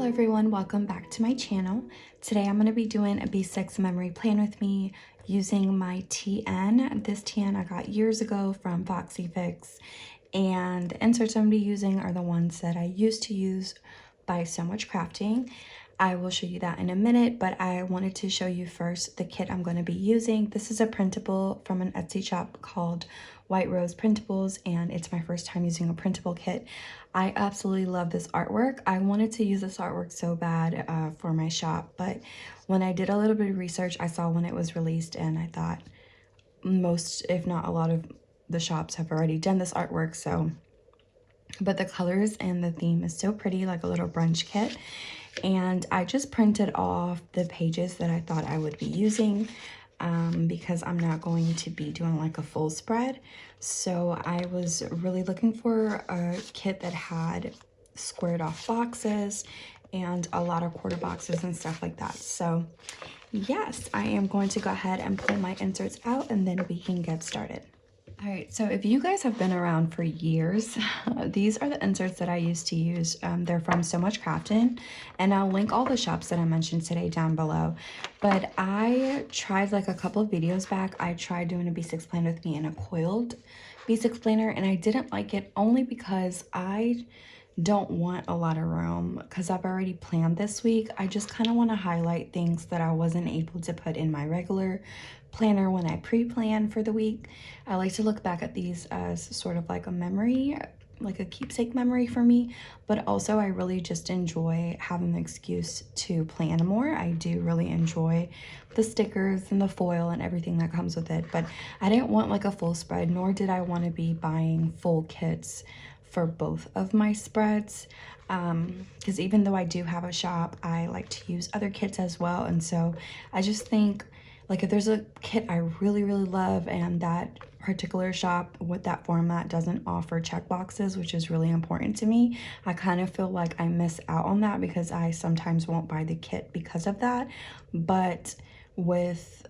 Hello everyone, welcome back to my channel. Today I'm going to be doing a B6 memory plan with me using my TN. This TN I got years ago from Foxy Fix, and the inserts I'm going to be using are the ones that I used to use by So Much Crafting. I will show you that in a minute, but I wanted to show you first the kit I'm going to be using. This is a printable from an Etsy shop called White Rose Printables, and it's my first time using a printable kit. I absolutely love this artwork. I wanted to use this artwork so bad for my shop, but when I did a little bit of research, I saw when it was released, and I thought most, if not a lot of the shops have already done this artwork. So, but the colors and the theme is so pretty, like a little brunch kit. And I just printed off the pages that I thought I would be using because I'm not going to be doing like a full spread. So I was really looking for a kit that had squared off boxes and a lot of quarter boxes and stuff like that. So yes, I am going to go ahead and pull my inserts out and then we can get started. All right, so if you guys have been around for years, these are the inserts that I used to use. They're from So Much Crafting, and I'll link all the shops that I mentioned today down below. But I tried like a couple of videos back, I tried doing a B6 planner with me in a coiled B6 planner, and I didn't like it only because I don't want a lot of room because I've already planned this week. I just kind of want to highlight things that I wasn't able to put in my regular planner when I pre-plan for the week. I like to look back at these as sort of like a memory, like a keepsake memory for me, but also I really just enjoy having the excuse to plan more. I do really enjoy the stickers and the foil and everything that comes with it, but I didn't want like a full spread, nor did I want to be buying full kits for both of my spreads, because even though I do have a shop, I like to use other kits as well. And so I just think like if there's a kit I really love and that particular shop with that format doesn't offer check boxes, which is really important to me, I kind of feel like I miss out on that because I sometimes won't buy the kit because of that. But with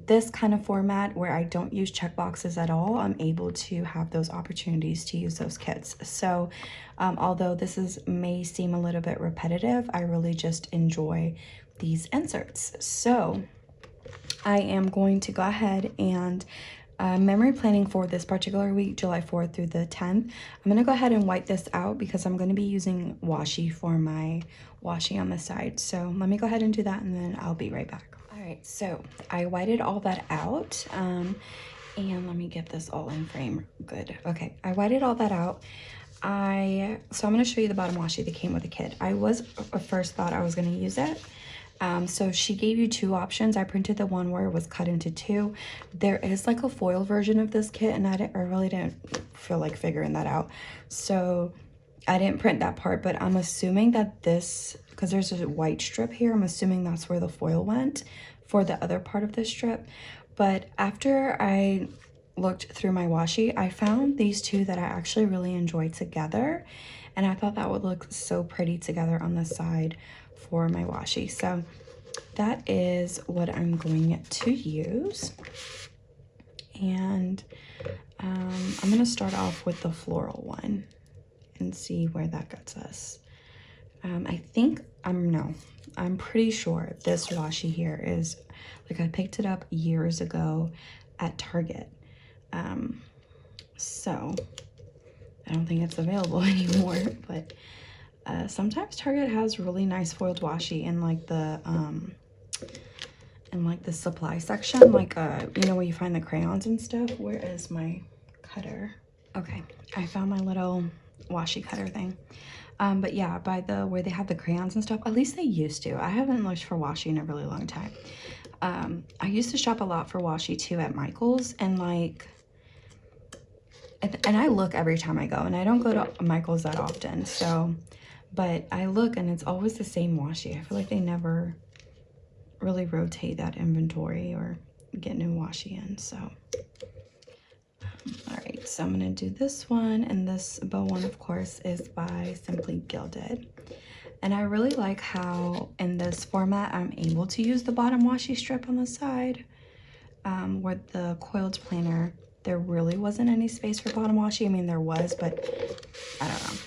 this kind of format where I don't use check boxes at all, I'm able to have those opportunities to use those kits. So although this may seem a little bit repetitive, I really just enjoy these inserts. So I am going to go ahead and memory planning for this particular week, July 4th through the 10th. I'm going to go ahead and wipe this out because I'm going to be using washi for my washi on the side. So let me go ahead and do that and then I'll be right back. All right, so I whited all that out and let me get this all in frame. Good. Okay, I whited all that out. So I'm going to show you the bottom washi that came with the kit. I first thought I was going to use it. So she gave you two options. I printed the one where it was cut into two. There is like a foil version of this kit, and I really didn't feel like figuring that out. So I didn't print that part, but I'm assuming that this, because there's a white strip here, I'm assuming that's where the foil went for the other part of the strip. But after I looked through my washi, I found these two that I actually really enjoyed together, and I thought that would look so pretty together on the side for my washi. So that is what I'm going to use. And I'm going to start off with the floral one and see where that gets us. I'm pretty sure this washi here is, like, I picked it up years ago at Target. So I don't think it's available anymore, but sometimes Target has really nice foiled washi in like the supply section, like you know, where you find the crayons and stuff. Where is my cutter? Okay, I found my little washi cutter thing. But yeah, by where they have the crayons and stuff, at least they used to. I haven't looked for washi in a really long time. I used to shop a lot for washi too at Michael's, and like, and I look every time I go, and I don't go to Michael's that often, so, but I look and it's always the same washi. I feel like they never really rotate that inventory or get new washi in. So all right, so I'm gonna do this one, and this bow one of course is by Simply Gilded. And I really like how in this format I'm able to use the bottom washi strip on the side, where the coiled planner there really wasn't any space for bottom washi. I mean, there was, but I don't know.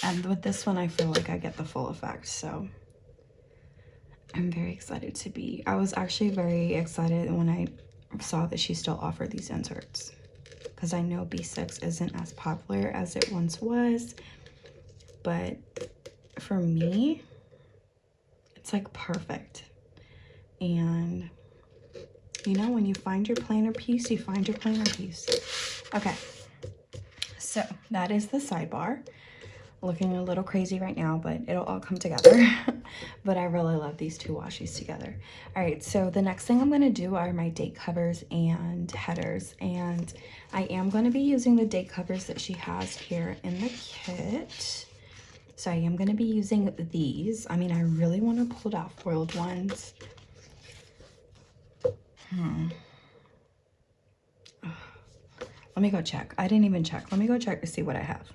And with this one, I feel like I get the full effect. So I'm very excited to be. I was actually very excited when I saw that she still offered these inserts, because I know B6 isn't as popular as it once was. But for me, it's like perfect. And you know, when you find your planner piece, you find your planner piece. Okay, so that is the sidebar. Looking a little crazy right now, but it'll all come together. But I really love these two washies together. All right, so the next thing I'm going to do are my date covers and headers, and I am going to be using the date covers that she has here in the kit. So I am going to be using these. I mean, I really want to pull out foiled ones. Let me go check. I didn't even check. Let me go check to see what I have.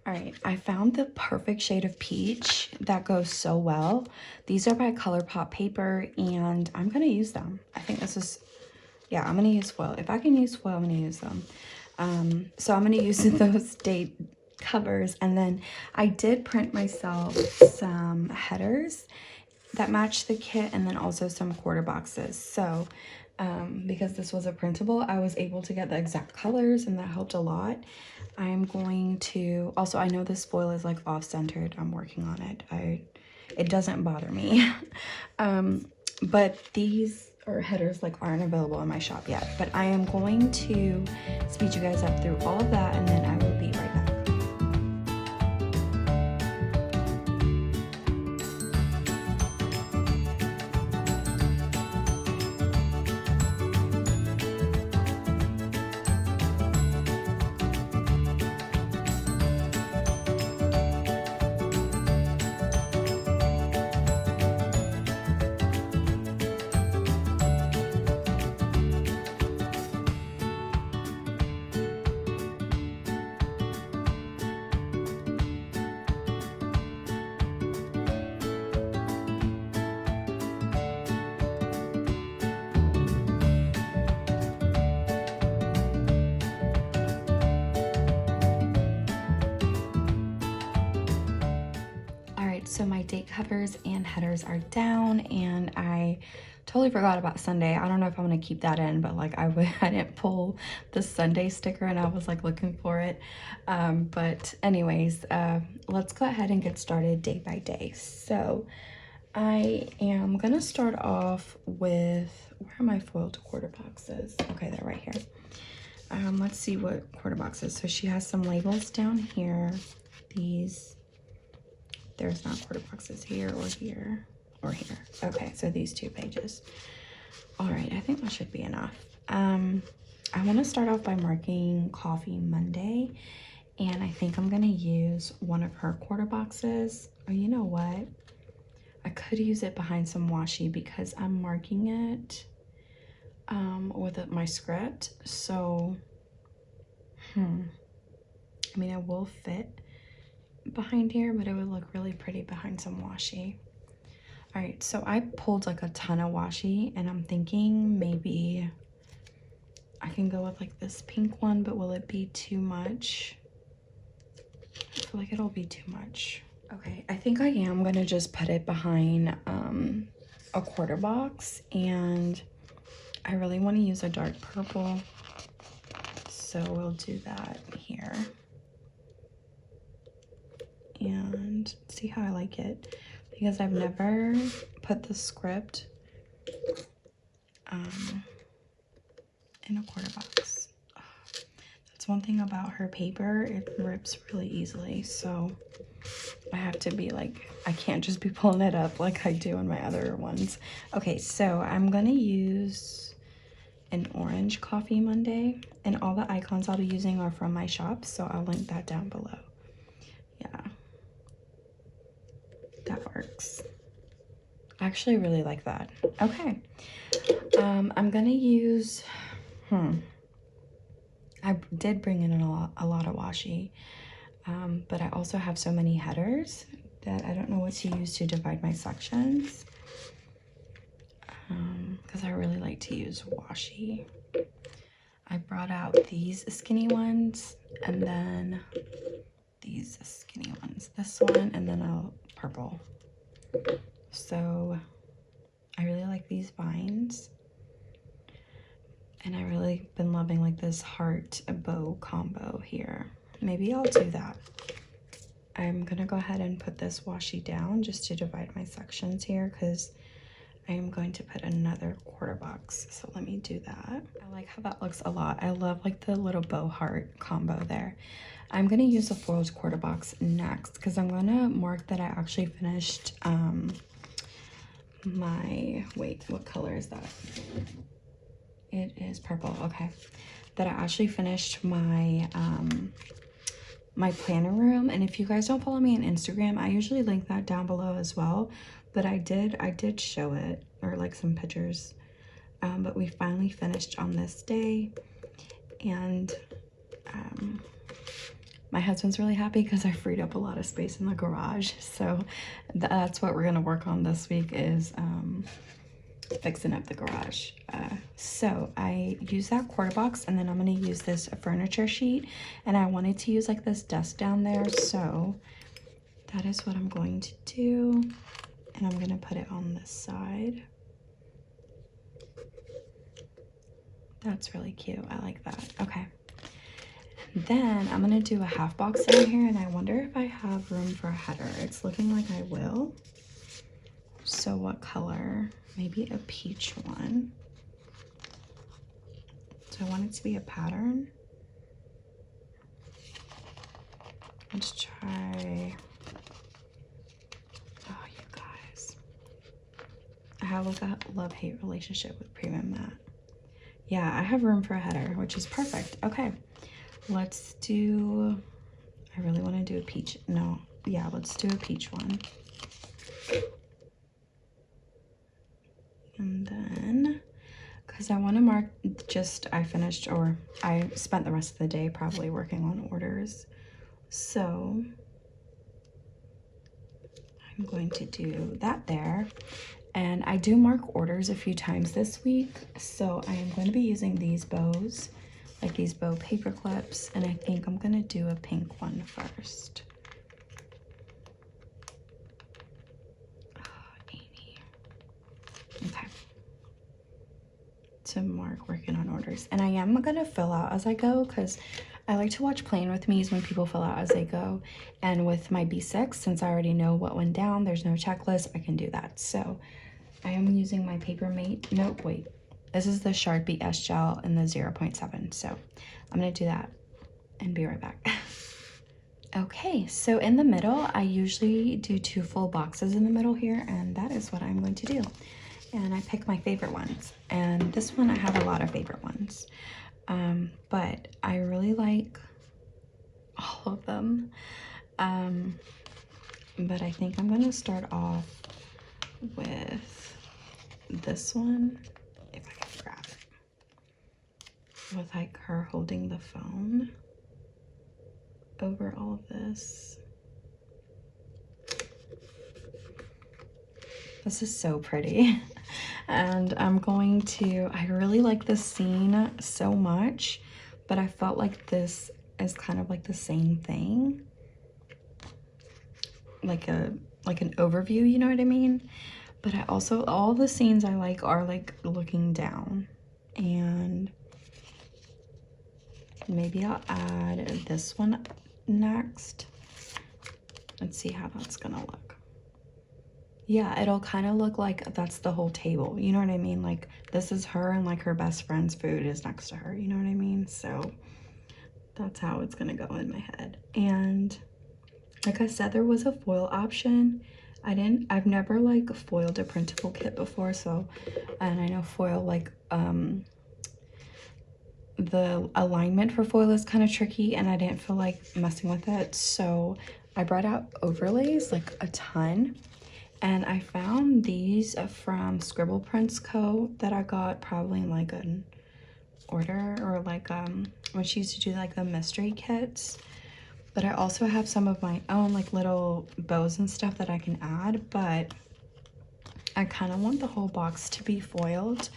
All right, I found the perfect shade of peach that goes so well. These are by ColourPop paper, and I'm gonna use them. I think this is, yeah, I'm gonna use foil. If I can use foil, I'm gonna use them. So I'm gonna use those date covers, and then I did print myself some headers that match the kit, and then also some quarter boxes. So because this was a printable, I was able to get the exact colors, and that helped a lot. I'm going to also, I know this foil is like off-centered. I'm working on it. It doesn't bother me. But these headers like aren't available in my shop yet. But I am going to speed you guys up through all of that, and then I will be right back. So my date covers and headers are down, and I totally forgot about Sunday. I don't know if I'm gonna keep that in, but like I didn't pull the Sunday sticker, and I was like looking for it. But anyways, let's go ahead and get started day by day. So I am gonna start off with, where are my foiled quarter boxes? Okay, they're right here. Let's see what quarter boxes. So she has some labels down here. There's not quarter boxes here or here or here. Okay, so these 2 pages. All right, I think that should be enough. I want to start off by marking Coffee Monday, and I think I'm gonna use one of her quarter boxes. Or you know what? I could use it behind some washi because I'm marking it with my script. So, I mean, it will fit behind here, but it would look really pretty behind some washi. All right, so I pulled like a ton of washi, and I'm thinking maybe I can go with like this pink one, but will it be too much? I feel like it'll be too much. Okay, I think I am gonna just put it behind a quarter box, and I really want to use a dark purple, so we'll do that here. And see how I like it, because I've never put the script in a quarter box. That's one thing about her paper, it rips really easily, so I have to be like, I can't just be pulling it up like I do in my other ones. Okay, so I'm gonna use an orange Coffee Monday, and all the icons I'll be using are from my shop, so I'll link that down below. Yeah, that works. I actually really like that. Okay, I'm gonna use, I did bring in a lot of washi, but I also have so many headers that I don't know what to use to divide my sections, because I really like to use washi. I brought out these skinny ones, and then these skinny ones. This one and then a purple. So I really like these vines. And I really been loving like this heart bow combo here. Maybe I'll do that. I'm gonna go ahead and put this washi down just to divide my sections here because I am going to put another quarter box. So let me do that. I like how that looks a lot. I love like the little bow heart combo there. I'm gonna use a foiled quarter box next because I'm gonna mark that I actually finished my, wait, what color is that? It is purple, okay. That I actually finished my my planner room. And if you guys don't follow me on Instagram, I usually link that down below as well. But I did show it, or like some pictures. But we finally finished on this day. And my husband's really happy because I freed up a lot of space in the garage. So that's what we're gonna work on this week is fixing up the garage. So I use that quarter box and then I'm going to use this furniture sheet, and I wanted to use like this desk down there, so that is what I'm going to do, and I'm going to put it on this side. That's really cute. I like that. Okay, then I'm going to do a half box down here, and I wonder if I have room for a header. It's looking like I will. So what color? Maybe a peach one. So I want it to be a pattern. Let's try. Oh, you guys. I have like a love-hate relationship with premium matte. Yeah, I have room for a header, which is perfect. Okay, let's do, I really want to do a peach. No, yeah, let's do a peach one. And then, because I want to mark just I finished, or I spent the rest of the day probably working on orders. So I'm going to do that there. And I do mark orders a few times this week. So I am going to be using these bows, like these bow paper clips. And I think I'm going to do a pink one first. Okay, to mark working on orders. And I am gonna fill out as I go because I like to watch Playing With Me's when people fill out as they go. And with my B6, since I already know what went down, there's no checklist, I can do that. So I am using my Papermate, nope, wait. This is the Sharpie S Gel in the 0.7. So I'm gonna do that and be right back. Okay, so in the middle, I usually do 2 full boxes in the middle here, and that is what I'm going to do. And I pick my favorite ones, and this one I have a lot of favorite ones, but I really like all of them, but I think I'm gonna start off with this one, if I can grab it, with like her holding the phone over all of this. This is so pretty. And I'm going to, I really like this scene so much, but I felt like this is kind of like the same thing. Like an overview, you know what I mean? But I also, all the scenes I like are like looking down. And maybe I'll add this one next. Let's see how that's gonna look. Yeah, it'll kind of look like that's the whole table, you know what I mean? Like this is her and like her best friend's food is next to her, you know what I mean? So that's how it's gonna go in my head. And like I said, there was a foil option. I've never like foiled a printable kit before, so, and I know foil, like the alignment for foil is kind of tricky, and I didn't feel like messing with it, so I brought out overlays, like a ton. And I found these from Scribble Prints Co. that I got probably in like an order, or like when she used to do like the mystery kits. But I also have some of my own like little bows and stuff that I can add, but I kind of want the whole box to be foiled.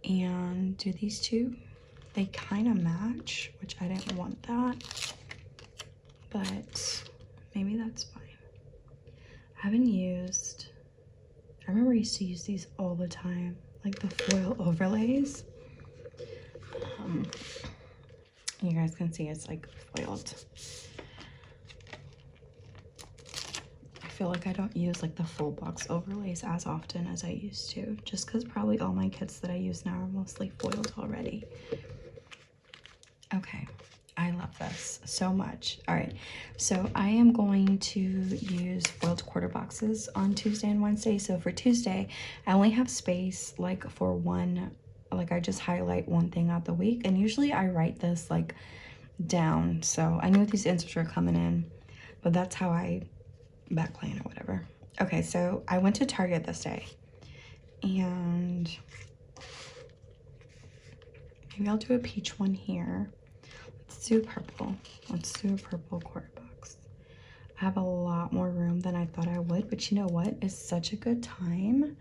And do these two, they kind of match, which I didn't want that. but maybe that's fine. I haven't used, I remember I used to use these all the time, like the foil overlays. You guys can see it's like foiled. I feel like I don't use like the full box overlays as often as I used to, just because probably all my kits that I use now are mostly foiled already. Okay, I love this so much. All right, so I am going to use foiled quarter boxes on Tuesday and Wednesday. So for Tuesday, I only have space like for one, like I just highlight one thing out the week. And usually I write this like down. So I knew these answers were coming in, but that's how I back plan or whatever. Okay, so I went to Target this day and maybe I'll do a peach one here. Let's do purple. Let's do a purple quarter box. I have a lot more room than I thought I would, but you know what? It's such a good time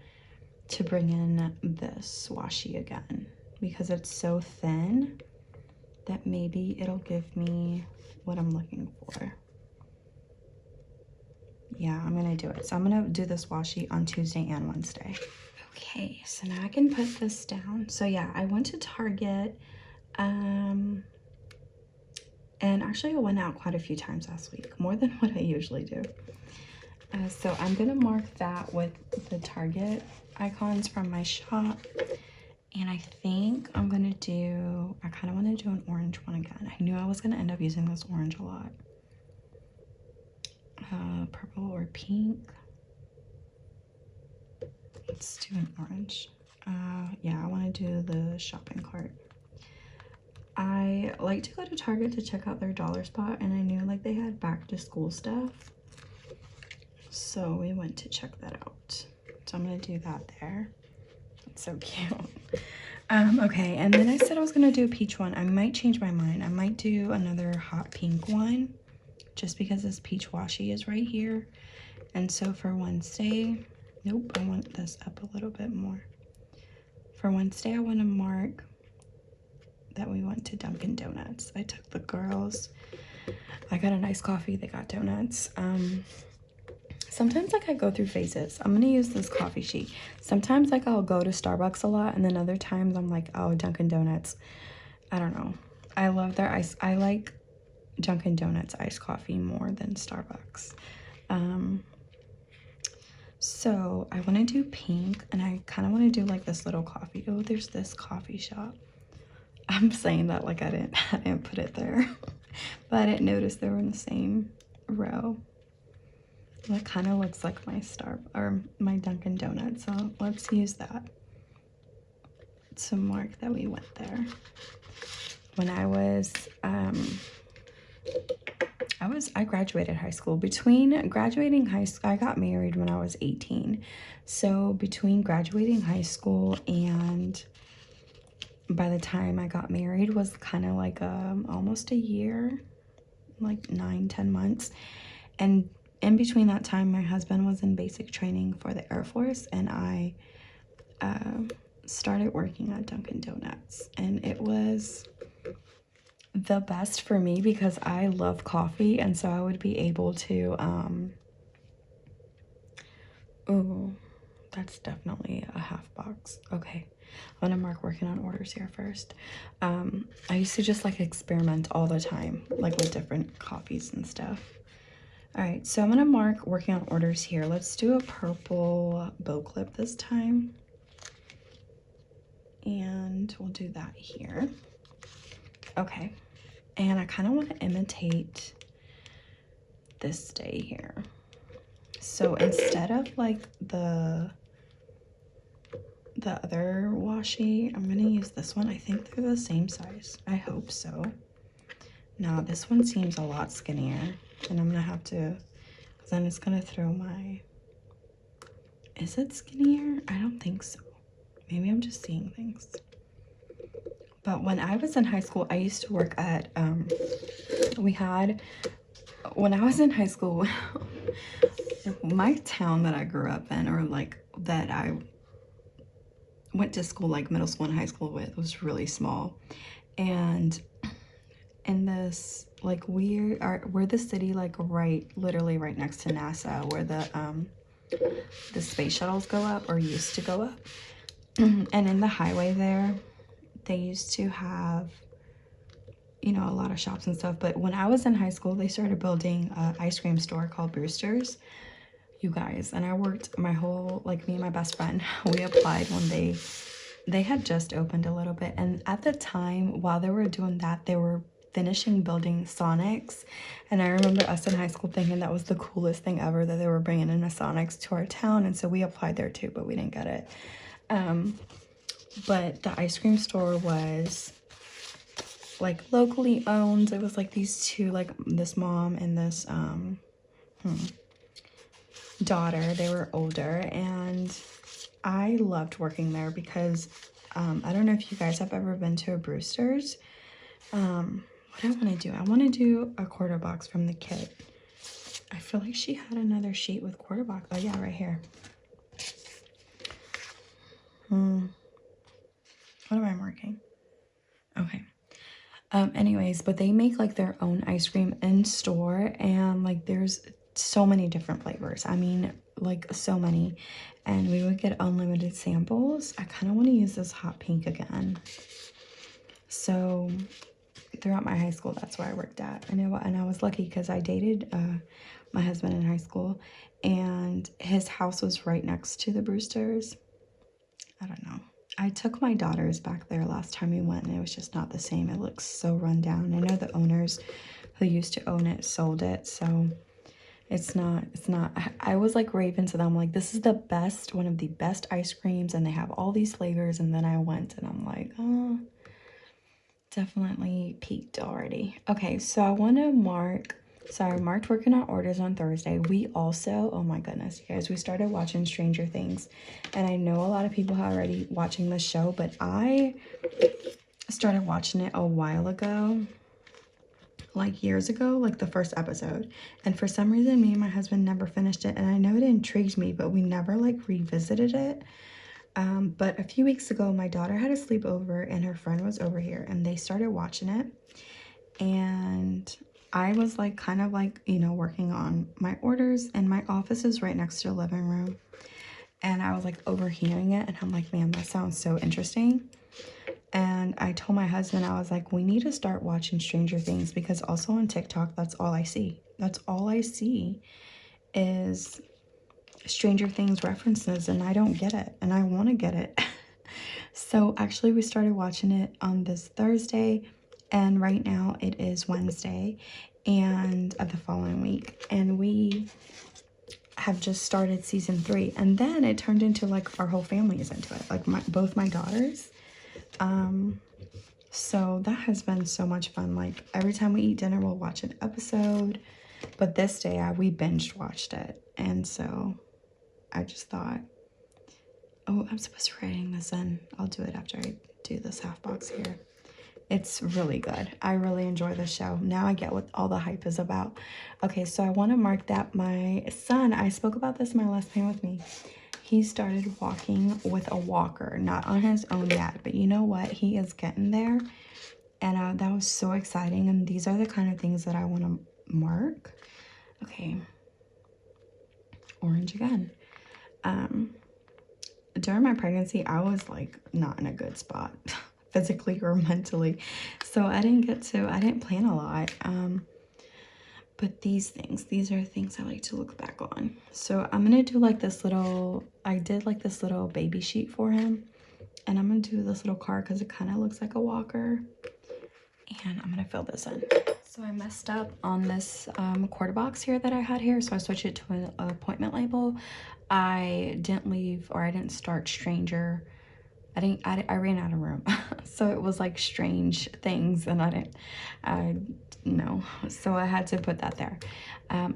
to bring in this washi again because it's so thin that maybe it'll give me what I'm looking for. Yeah, I'm gonna do it. So I'm gonna do this washi on Tuesday and Wednesday. Okay, so now I can put this down. So yeah, I went to Target, and actually I went out quite a few times last week, more than what I usually do. So I'm gonna mark that with the Target icons from my shop. And I think I'm gonna do, I kind of want to do an orange one again. I knew I was gonna end up using this orange a lot. Purple or pink. Let's do an orange. Yeah, I want to do the shopping cart. I like to go to Target to check out their dollar spot, and I knew like they had back to school stuff. So we went to check that out. So I'm gonna do that there. It's so cute. Okay, and then I said I was gonna do a peach one. I might change my mind. I might do another hot pink one just because this peach washi is right here. And so for Wednesday, nope, I want this up a little bit more. For Wednesday, I want to mark that we went to Dunkin' Donuts. I took the girls. I got a nice coffee. They got donuts. Sometimes like I go through phases. I'm gonna use this coffee sheet. Sometimes like I'll go to Starbucks a lot, and then other times I'm like, oh, Dunkin' Donuts. I don't know. I love their ice. I like Dunkin' Donuts iced coffee more than Starbucks. So I want to do pink, and I kind of want to do like this little coffee. Oh, there's this coffee shop. I'm saying that like I didn't put it there, but I didn't notice they were in the same row. That kind of looks like my my Dunkin' Donuts. So let's use that to mark that we went there. When I graduated high school. Between graduating high school, I got married when I was 18. So between graduating high school and by the time I got married was kind of like almost a year, like 9-10 months. And in between that time, my husband was in basic training for the Air Force, and I started working at Dunkin' Donuts, and it was the best for me because I love coffee, and so I would be able to ooh, that's definitely a half box. Okay, I'm gonna mark working on orders here first. I used to just like experiment all the time, like with different coffees and stuff. All right, so I'm gonna mark working on orders here. Let's do a purple bow clip this time. And we'll do that here. Okay, and I kind of want to imitate this day here. So instead of like the other washi, I'm gonna use this one. I think they're the same size. I hope so. Now this one seems a lot skinnier, and I'm gonna have to, because then it's gonna throw my, is it skinnier? I don't think so. Maybe I'm just seeing things. But when I was in high school, I used to work at, when I was in high school, my town that I grew up in, or like that I went to school, like middle school and high school with, was really small. And in this like we're the city like literally right next to NASA, where the space shuttles go up, or used to go up. And in the highway there, they used to have, you know, a lot of shops and stuff. But when I was in high school, they started building an ice cream store called Brewster's, you guys. And I worked my whole, like, me and my best friend, we applied when they had just opened a little bit. And at the time, while they were doing that, they were finishing building Sonics. And I remember us in high school thinking that was the coolest thing ever, that they were bringing in a Sonics to our town. And so we applied there too, but we didn't get it. But the ice cream store was like locally owned. It was like these two, like this mom and this daughter. They were older, and I loved working there because I don't know if you guys have ever been to a Brewster's. What I want to do, I want to do a quarter box from the kit. I feel like she had another sheet with quarter box. Oh yeah, right here. What am I marking? Okay. Anyways, but they make like their own ice cream in store, and like there's so many different flavors. I mean, like so many. And we would get unlimited samples. I kind of want to use this hot pink again. So throughout my high school, that's where I worked at. And I was lucky because I dated my husband in high school, and his house was right next to the Brewsters. I don't know. I took my daughters back there last time we went, and it was just not the same. It looks so run down. I know the owners who used to own it sold it, so it's not. I was like raving to them, like, this is the best, one of the best ice creams, and they have all these flavors. And then I went and I'm like, oh, definitely peaked already. Okay, so I want to marked working on orders on Thursday. We also, oh my goodness, you guys, we started watching Stranger Things. And I know a lot of people are already watching this show, but I started watching it a while ago, like years ago, like the first episode. And for some reason, me and my husband never finished it. And I know it intrigued me, but we never like revisited it. But a few weeks ago, my daughter had a sleepover and her friend was over here, and they started watching it. And I was like, kind of like, you know, working on my orders, and my office is right next to the living room. And I was like overhearing it, and I'm like, man, that sounds so interesting. And I told my husband, I was like, we need to start watching Stranger Things, because also on TikTok, that's all I see. That's all I see is Stranger Things references, and I don't get it, and I want to get it. So actually we started watching it on this Thursday, and right now it is Wednesday and of the following week, and we have just started season 3. And then it turned into like our whole family is into it, like both my daughters. So that has been so much fun. Like every time we eat dinner, we'll watch an episode. But this day we binge watched it, and so I just thought, oh, I'm supposed to be writing this in. I'll do it after I do this half box here. It's really good. I really enjoy the show. Now I get what all the hype is about. Okay, so I want to mark that my son, I spoke about this in my last Plan With Me. He started walking with a walker, not on his own yet, but you know what? He is getting there. And that was so exciting. And these are the kind of things that I want to mark. Okay. Orange again. During my pregnancy, I was like not in a good spot physically or mentally, so I didn't plan a lot. But these are things I like to look back on. So I'm gonna do like this little, I did like this little baby sheet for him, and I'm gonna do this little card because it kind of looks like a walker, and I'm gonna fill this in. So I messed up on this quarter box here that I had here, so I switched it to an appointment label. I didn't start Stranger. I ran out of room. So it was like Strange Things, and I no. So I had to put that there.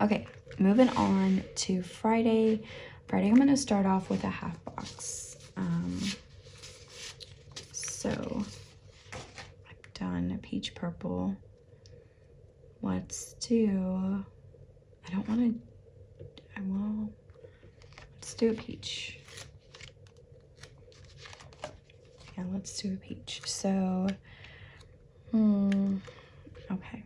Okay, moving on to Friday. Friday, I'm gonna start off with a half box. So I've done a peach purple. Let's do, let's do a peach. Yeah, let's do a peach. So, Okay.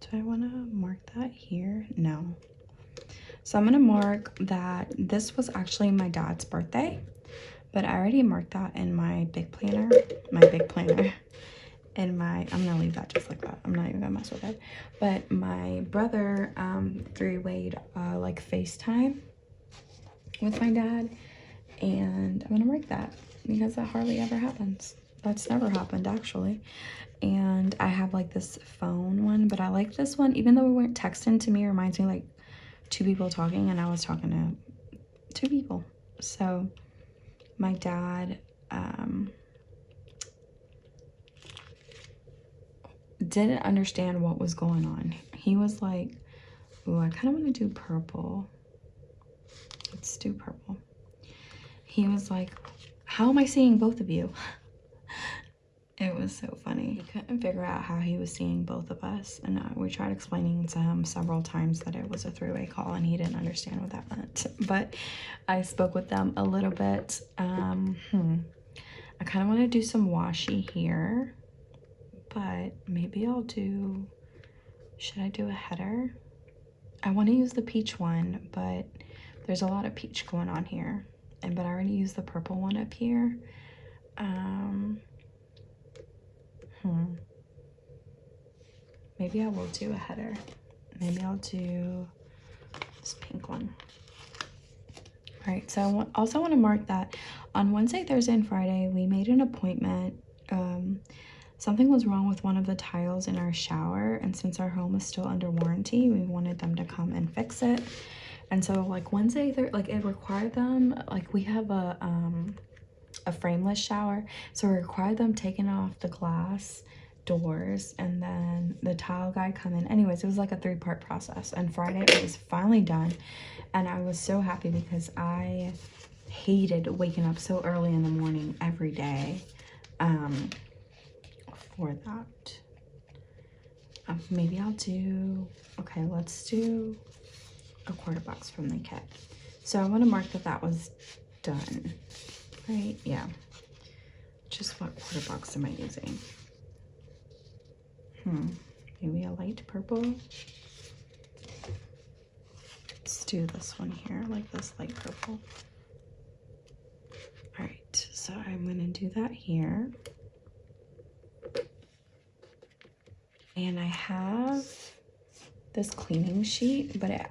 Do I want to mark that here? No. So I'm going to mark that this was actually my dad's birthday, but I already marked that in my big planner. And I'm going to leave that just like that. I'm not even going to mess with it. But my brother three-wayed like FaceTime with my dad. And I'm going to mark that because that hardly ever happens. That's never happened actually. And I have like this phone one, but I like this one, even though we weren't texting. To me, it reminds me like two people talking, and I was talking to two people. So my dad didn't understand what was going on. He was like, "Ooh, I kind of want to do purple. Let's do purple." He was like, "How am I seeing both of you?" It was so funny. He couldn't figure out how he was seeing both of us. And we tried explaining to him several times that it was a three-way call, and he didn't understand what that meant. But I spoke with them a little bit. I kind of want to do some washi here, but maybe I'll do, should I do a header? I want to use the peach one, but there's a lot of peach going on here. But I already used the purple one up here. Maybe I will do a header. Maybe I'll do this pink one. All right, so I also want to mark that on Wednesday, Thursday, and Friday, we made an appointment. Something was wrong with one of the tiles in our shower, and since our home is still under warranty, we wanted them to come and fix it. And so like Wednesday, like it required them, like we have a frameless shower, so it required them taking off the glass doors and then the tile guy come in. Anyways, it was like a 3-part process, and Friday it was finally done, and I was so happy because I hated waking up so early in the morning every day for that. Maybe I'll do, okay, let's do a quarter box from the kit. So I want to mark that that was done, right? Yeah. Just what quarter box am I using? Maybe a light purple. Let's do this one here, like this light purple. All right, so I'm gonna do that here. And I have this cleaning sheet, but it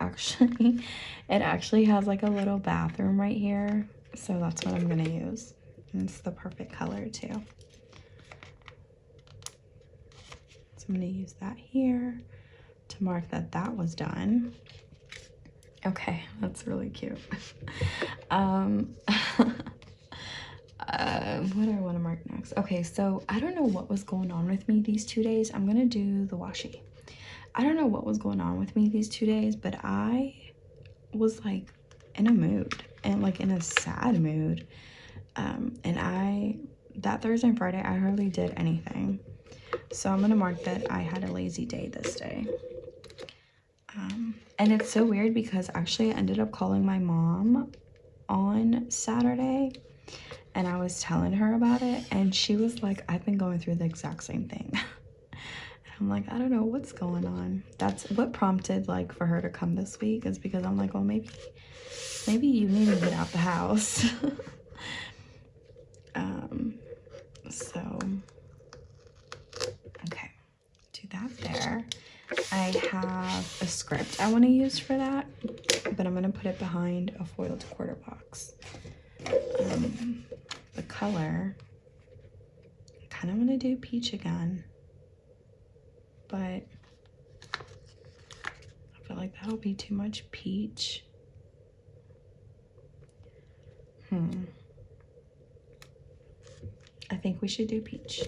actually has like a little bathroom right here. So that's what I'm gonna use. And it's the perfect color too. So I'm gonna use that here to mark that that was done. Okay, that's really cute. What do I want to mark next? Okay, so I don't know what was going on with me these 2 days. I'm gonna do the washi. I don't know what was going on with me these 2 days, but I was like in a mood, and like in a sad mood. And that Thursday and Friday, I hardly did anything. So I'm gonna mark that I had a lazy day this day. And it's so weird because actually I ended up calling my mom on Saturday, and I was telling her about it, and she was like, I've been going through the exact same thing. And I'm like, I don't know what's going on. That's what prompted like for her to come this week, is because I'm like, well, maybe you need to get out the house. So okay, do that there. I have a script I want to use for that, but I'm going to put it behind a foiled quarter box. The color, I kind of want to do peach again, but I feel like that'll be too much peach. I think we should do peach.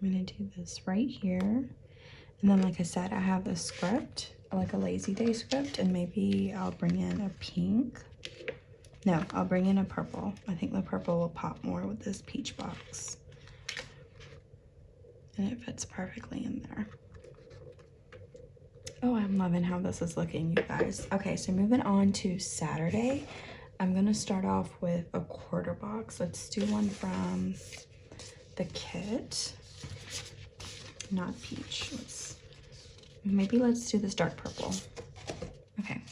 I'm gonna do this right here. And then, like I said, I have a script, like a lazy day script, and maybe I'll bring in a pink. No, I'll bring in a purple. I think the purple will pop more with this peach box. And it fits perfectly in there. Oh, I'm loving how this is looking, you guys. Okay, so moving on to Saturday, I'm gonna start off with a quarter box. Let's do one from the kit. Not peach. Maybe let's do this dark purple. Okay.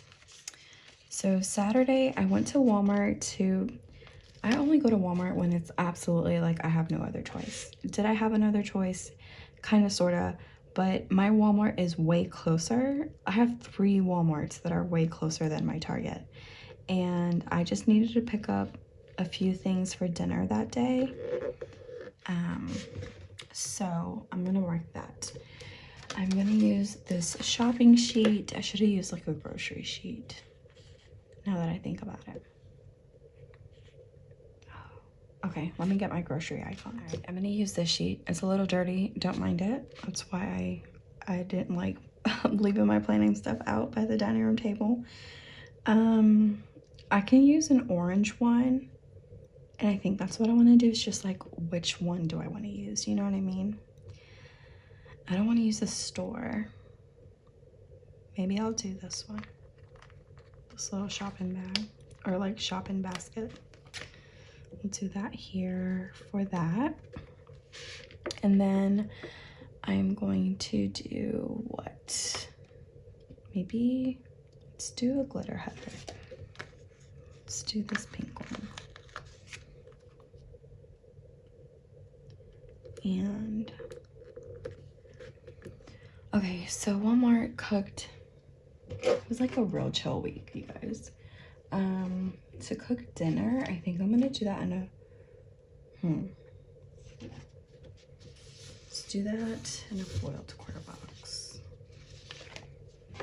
So Saturday, I went to Walmart I only go to Walmart when it's absolutely like I have no other choice. Did I have another choice? Kind of, sort of. But my Walmart is way closer. I have 3 Walmarts that are way closer than my Target. And I just needed to pick up a few things for dinner that day. So I'm gonna mark that. I'm gonna use this shopping sheet. I should have used like a grocery sheet, now that I think about it. Okay, let me get my grocery icon. All right, I'm gonna use this sheet. It's a little dirty, don't mind it. That's why I didn't like leaving my planning stuff out by the dining room table. I can use an orange one, and I think that's what I want to do. Is just like, which one do I want to use? You know what I mean? I don't want to use a store. Maybe I'll do this one. This little shopping bag, or like shopping basket. We'll do that here for that. And then I'm going to do what? Maybe let's do a glitter header. Let's do this pink one. And okay, so Walmart cooked. It was like a real chill week, you guys. To cook dinner, I think I'm gonna do that in let's do that in a foiled quarter box.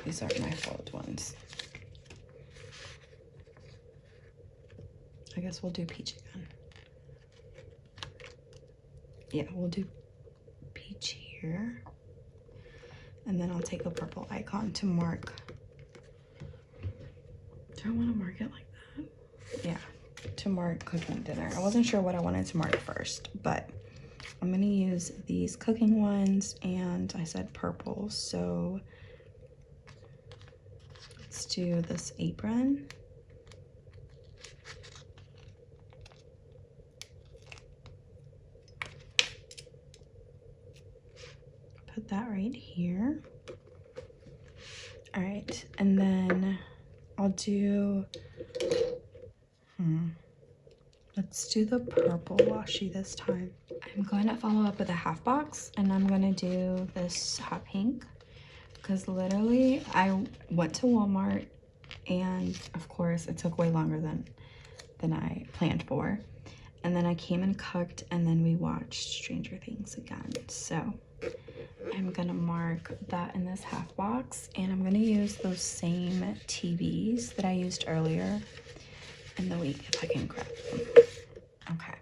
These aren't my foiled ones. I guess we'll do peach again. Yeah, we'll do peach here. And then I'll take a purple icon to mark. Do I want to mark it like that? Yeah, to mark cooking dinner. I wasn't sure what I wanted to mark first, but I'm going to use these cooking ones, and I said purple, so let's do this apron. Put that right here. All right, and then I'll do, let's do the purple washi this time. I'm going to follow up with a half box, and I'm going to do this hot pink, because literally I went to Walmart, and of course it took way longer than I planned for. And then I came and cooked, and then we watched Stranger Things again. So I'm gonna mark that in this half box, and I'm gonna use those same TVs that I used earlier in the week if I can grab them. Okay.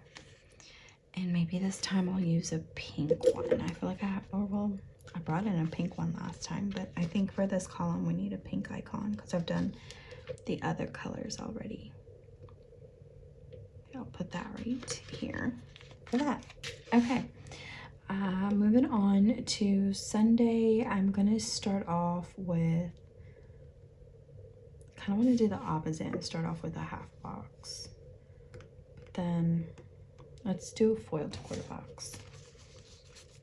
And maybe this time I'll use a pink one. I feel like I brought in a pink one last time, but I think for this column we need a pink icon because I've done the other colors already. I'll put that right here for that. Okay. Moving on to Sunday, I'm gonna start off with, kind of want to do the opposite and start off with a half box. But then let's do a foiled quarter box.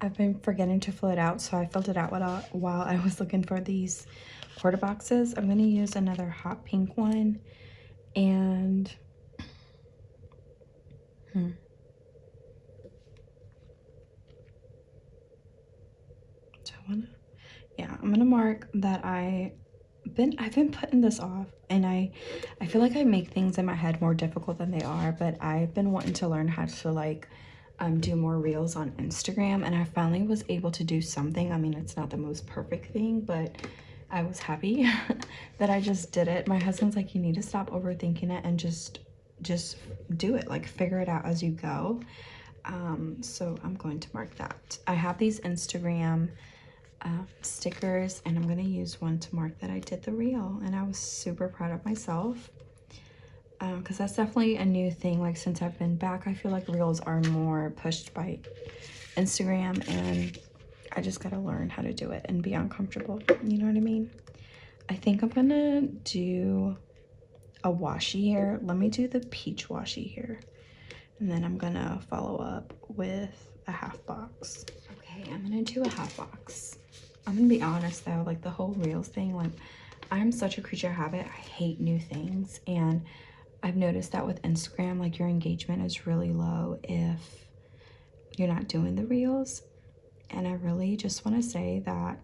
I've been forgetting to fill it out, so I filled it out while I was looking for these quarter boxes. I'm gonna use another hot pink one, and I'm gonna mark that I've been putting this off, and I feel like I make things in my head more difficult than they are, but I've been wanting to learn how to like do more reels on Instagram, and I finally was able to do something. I mean, it's not the most perfect thing, but I was happy that I just did it. My husband's like, you need to stop overthinking it and just do it, like figure it out as you go. So I'm going to mark that. I have these Instagram stickers, and I'm going to use one to mark that I did the reel, and I was super proud of myself, because that's definitely a new thing. Like, since I've been back, I feel like reels are more pushed by Instagram, and I just got to learn how to do it and be uncomfortable, you know what I mean? I think I'm gonna do a washi here. Let me do the peach washi here, and then I'm gonna follow up with a half box. Okay, I'm gonna do a half box. I'm gonna be honest though, like the whole Reels thing, like I'm such a creature of habit. I hate new things, and I've noticed that with Instagram, like your engagement is really low if you're not doing the Reels. And I really just want to say that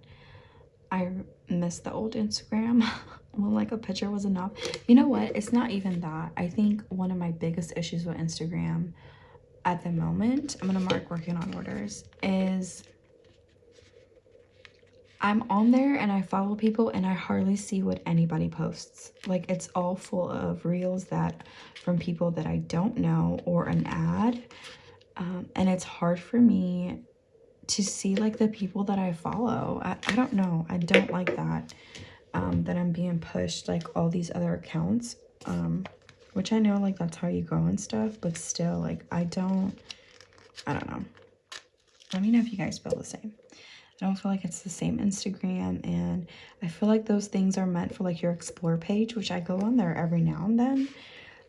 I miss the old Instagram when like a picture was enough. You know what? It's not even that. I think one of my biggest issues with Instagram at the moment, I'm gonna mark working on orders, is I'm on there and I follow people and I hardly see what anybody posts. Like it's all full of reels that from people that I don't know or an ad. And it's hard for me to see like the people that I follow. I don't know. I don't like that. That I'm being pushed like all these other accounts. Which I know like that's how you grow and stuff, but still like I don't know. Let me know if you guys feel the same. I don't feel like it's the same Instagram, and I feel like those things are meant for like your explore page, which I go on there every now and then.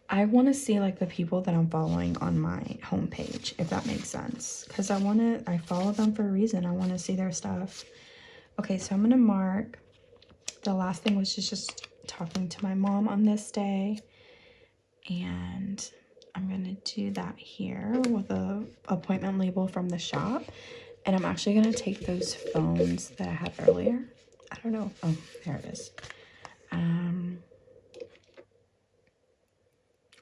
I want to see like the people that I'm following on my homepage, if that makes sense, because I follow them for a reason. I want to see their stuff. Okay, so I'm gonna mark the last thing, which is just talking to my mom on this day, and I'm gonna do that here with a appointment label from the shop. And I'm actually going to take those phones that I had earlier. I don't know. Oh, there it is.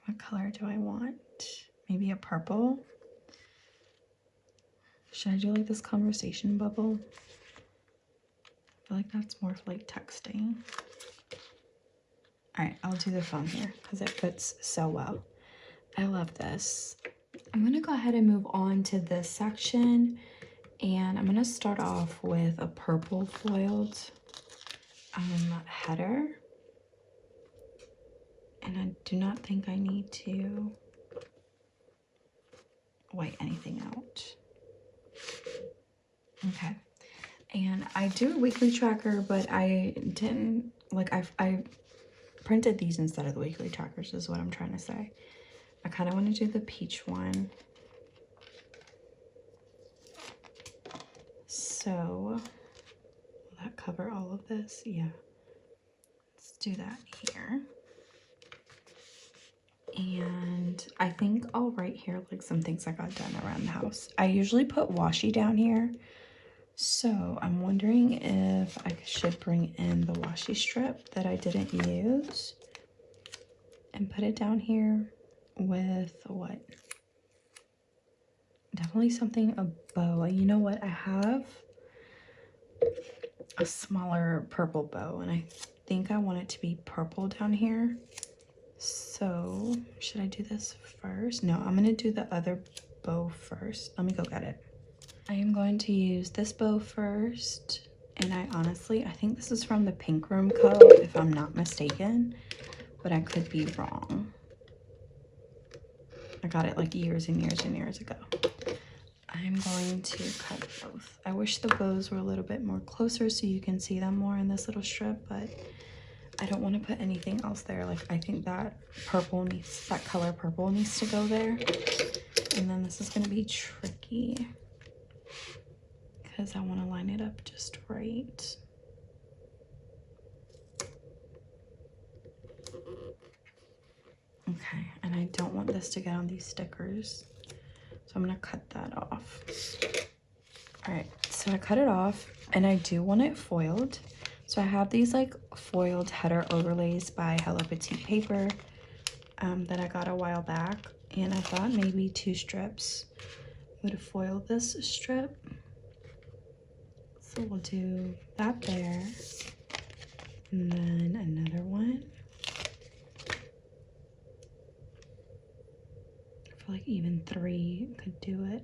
What color do I want? Maybe a purple. Should I do like this conversation bubble? I feel like that's more for like texting. All right, I'll do the phone here because it fits so well. I love this. I'm going to go ahead and move on to this section. And I'm going to start off with a purple foiled header. And I do not think I need to white anything out. Okay. And I do a weekly tracker, but I didn't, like I printed these instead of the weekly trackers is what I'm trying to say. I kind of want to do the peach one. So, will that cover all of this? Yeah. Let's do that here. And I think I'll write here like some things I got done around the house. I usually put washi down here. So I'm wondering if I should bring in the washi strip that I didn't use and put it down here with what? Definitely something, a bow. You know what? I have a smaller purple bow and I think I want it to be purple down here. So should I do this first? No, I'm gonna do the other bow first. Let me go get it. I am going to use this bow first, and I think this is from the Pink Room Co, if I'm not mistaken, but I could be wrong. I got it like years and years and years ago. I'm going to cut both. I wish the bows were a little bit more closer so you can see them more in this little strip, but I don't want to put anything else there. Like I think that color purple needs to go there. And then this is going to be tricky because I want to line it up just right. Okay, and I don't want this to get on these stickers, so I'm going to cut that off. All right, so I cut it off, and I do want it foiled. So I have these like foiled header overlays by Hello Petite Paper that I got a while back, and I thought maybe 2 strips would foil this strip. So we'll do that there, and then another one. I feel like even 3 could do it.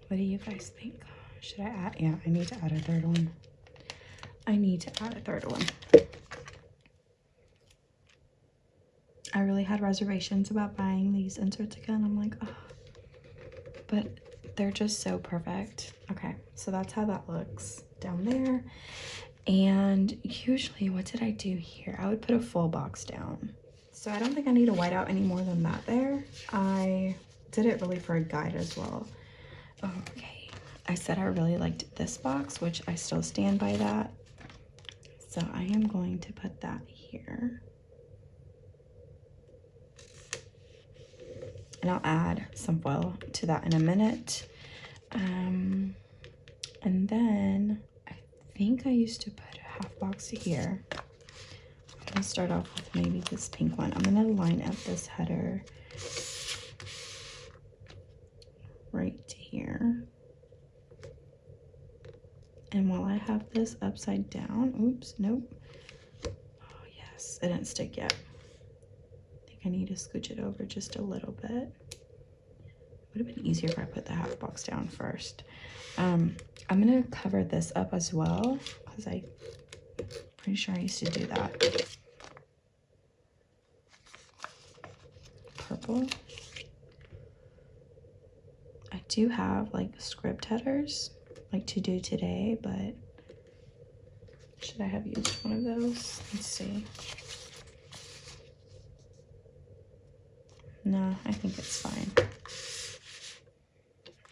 What do you guys think? Should I add? Yeah, I need to add a 3rd one. I need to add a 3rd one. I really had reservations about buying these inserts again. I'm like, oh, but they're just so perfect. Okay, so that's how that looks down there. And usually, what did I do here? I would put a full box down. So I don't think I need to white out any more than that there. I did it really for a guide as well. Okay, I said I really liked this box, which I still stand by that. So I am going to put that here. And I'll add some foil to that in a minute. And then I think I used to put a half box here. I'm gonna start off with maybe this pink one. I'm gonna line up this header right here. And while I have this upside down, oops, nope. Oh yes, it didn't stick yet. I think I need to scooch it over just a little bit. Would have been easier if I put the half box down first. I'm gonna cover this up as well because I'm pretty sure I used to do that. Purple. I do have like script headers like to do today, but should I have used one of those? Let's see. No, I think it's fine.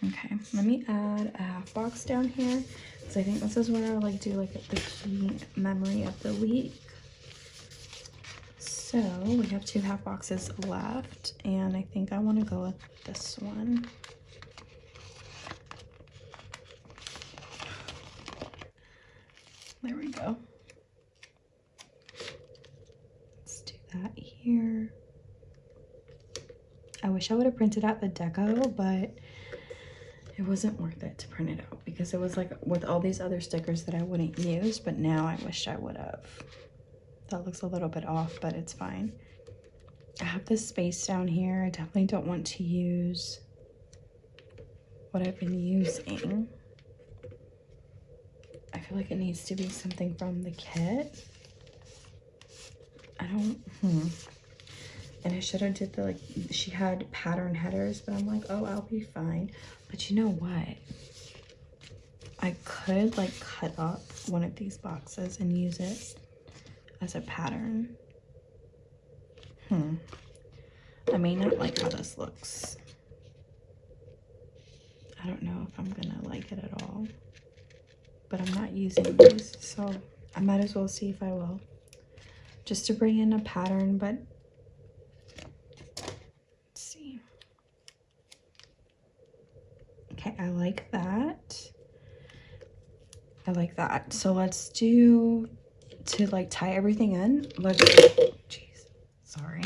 Okay, let me add a half box down here because I think this is where I like do like the key memory of the week. So we have 2 half boxes left, and I think I want to go with this one. There we go. Let's do that here. I wish I would have printed out the deco, but it wasn't worth it to print it out because it was like with all these other stickers that I wouldn't use, but now I wish I would have. That looks a little bit off, but it's fine. I have this space down here. I definitely don't want to use what I've been using. I feel like it needs to be something from the kit. I don't, And I should have did the, like, she had pattern headers, but I'm like, oh, I'll be fine. But you know what? I could like cut up one of these boxes and use it as a pattern. I may not like how this looks. I don't know if I'm gonna like it at all. But I'm not using these, so I might as well see if I will. Just to bring in a pattern, but let's see. Okay, I like that. I like that. So let's do, to like tie everything in, jeez, sorry.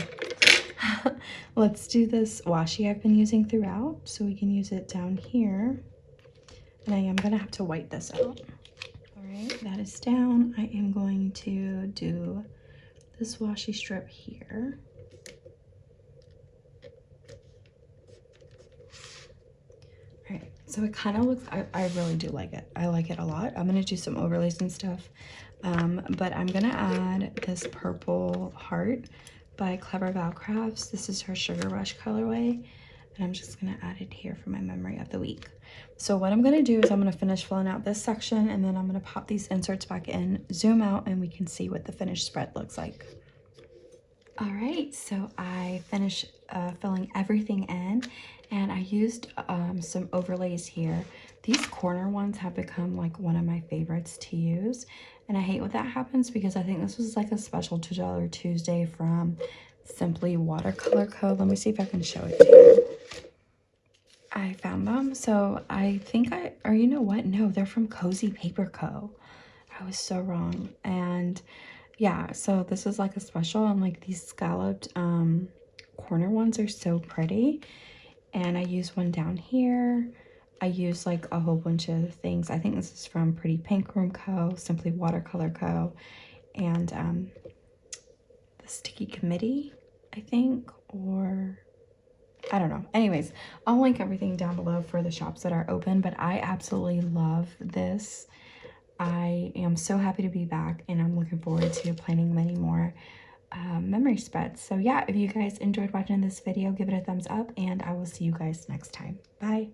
Let's do this washi I've been using throughout, so we can use it down here. And I am gonna have to white this out. All right, that is down. I am going to do this washi strip here. All right, so it kind of looks, I really do like it. I like it a lot. I'm gonna do some overlays and stuff, but I'm gonna add this purple heart by Clever Val Crafts. This is her Sugar Rush colorway, and I'm just gonna add it here for my memory of the week. So what I'm gonna do is I'm gonna finish filling out this section, and then I'm gonna pop these inserts back in, zoom out, and we can see what the finished spread looks like. All right, so I finished filling everything in, and I used some overlays here. These corner ones have become like one of my favorites to use, and I hate when that happens because I think this was like a special $2 Tuesday from Simply Watercolor Co. Let me see if I can show it to you. I found them, so I think or you know what? No, they're from Cozy Paper Co. I was so wrong. And yeah, so this is like a special, and like these scalloped corner ones are so pretty. And I use one down here. I use like a whole bunch of things. I think this is from Pretty Pink Room Co., Simply Watercolor Co., and the Sticky Committee, I think, or I don't know. Anyways, I'll link everything down below for the shops that are open, but I absolutely love this. I am so happy to be back, and I'm looking forward to planning many more memory spreads. So yeah, if you guys enjoyed watching this video, give it a thumbs up, and I will see you guys next time. Bye.